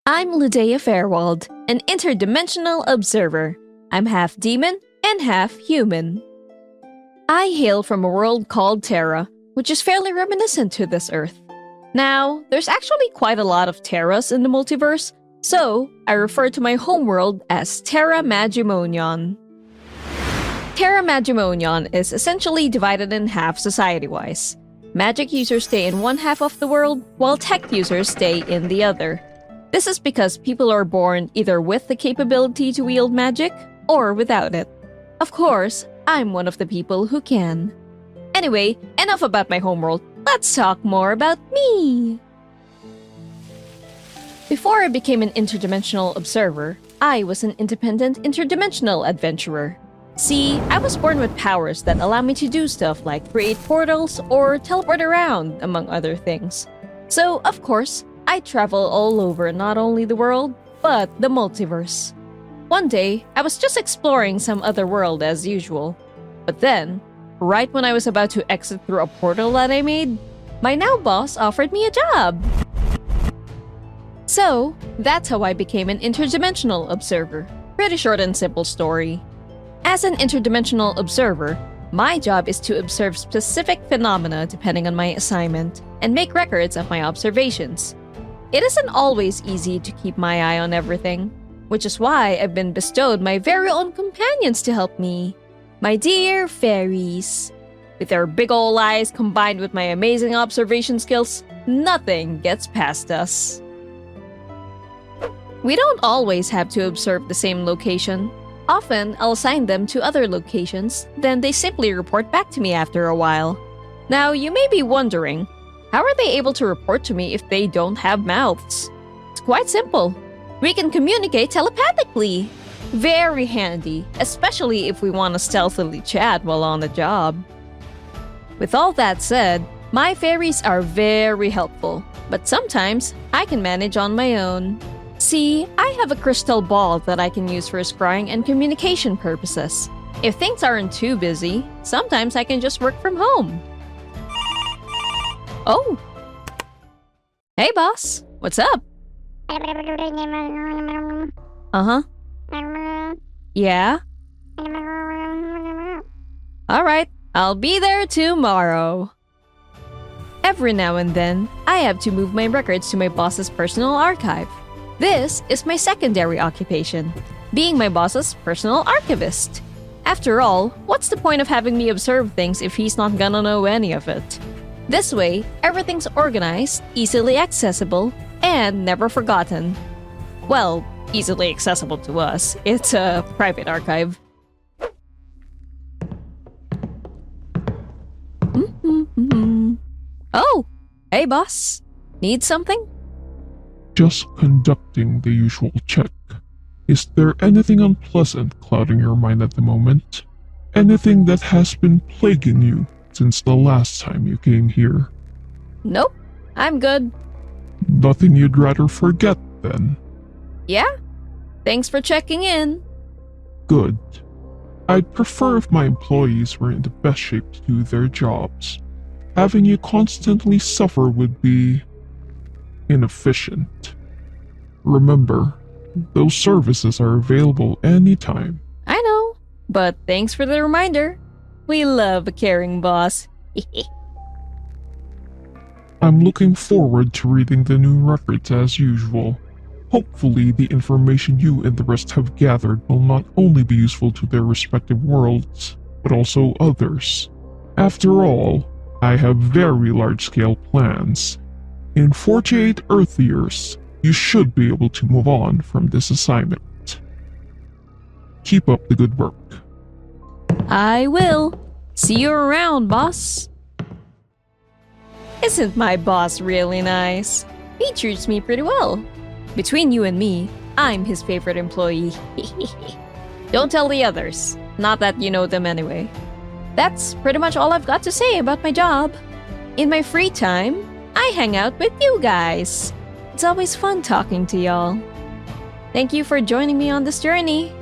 I'm Luudeia Faerwald, an interdimensional observer. I'm half demon and half human. I hail from a world called Terra, which is fairly reminiscent to this Earth. Now, there's actually quite a lot of Terras in the multiverse, so I refer to my homeworld as Terra Magimonion. Terra Magimonion is essentially divided in half society-wise. Magic users stay in one half of the world, while tech users stay in the other. This is because people are born either with the capability to wield magic, or without it. Of course, I'm one of the people who can. Anyway, enough about my homeworld. Let's talk more about me! Before I became an interdimensional observer, I was an independent interdimensional adventurer. See, I was born with powers that allow me to do stuff like create portals or teleport around, among other things. So, of course, I travel all over not only the world, but the multiverse. One day, I was just exploring some other world as usual. But then, right when I was about to exit through a portal that I made, my now boss offered me a job. So, that's how I became an interdimensional observer. Pretty short and simple story. As an interdimensional observer, my job is to observe specific phenomena depending on my assignment, and make records of my observations. It isn't always easy to keep my eye on everything, which is why I've been bestowed my very own companions to help me. My dear fairies. With their big ol' eyes combined with my amazing observation skills, nothing gets past us. We don't always have to observe the same location. Often, I'll assign them to other locations, then they simply report back to me after a while. Now, you may be wondering, how are they able to report to me if they don't have mouths? It's quite simple. We can communicate telepathically. Very handy, especially if we want to stealthily chat while on the job. With all that said, my fairies are very helpful, but sometimes I can manage on my own. See, I have a crystal ball that I can use for scrying and communication purposes. If things aren't too busy, sometimes I can just work from home. Oh! Hey boss, what's up? Uh-huh. Yeah? Alright, I'll be there tomorrow. Every now and then, I have to move my records to my boss's personal archive. This is my secondary occupation, being my boss's personal archivist. After all, what's the point of having me observe things if he's not gonna know any of it? This way, everything's organized, easily accessible, and never forgotten. Well, easily accessible to us. It's a private archive. Oh! Hey boss! Need something? Just conducting the usual check. Is there anything unpleasant clouding your mind at the moment? Anything that has been plaguing you since the last time you came here? Nope, I'm good. Nothing you'd rather forget, then? Yeah? Thanks for checking in. Good. I'd prefer if my employees were in the best shape to do their jobs. Having you constantly suffer would be inefficient. Remember, those services are available anytime. I know, but thanks for the reminder. We love a caring boss. I'm looking forward to reading the new records as usual. Hopefully, the information you and the rest have gathered will not only be useful to their respective worlds, but also others. After all, I have very large-scale plans. In 48 Earth years, you should be able to move on from this assignment. Keep up the good work. I will. See you around, boss. Isn't my boss really nice? He treats me pretty well. Between you and me, I'm his favorite employee. Don't tell the others. Not that you know them anyway. That's pretty much all I've got to say about my job. In my free time, I hang out with you guys. It's always fun talking to y'all. Thank you for joining me on this journey.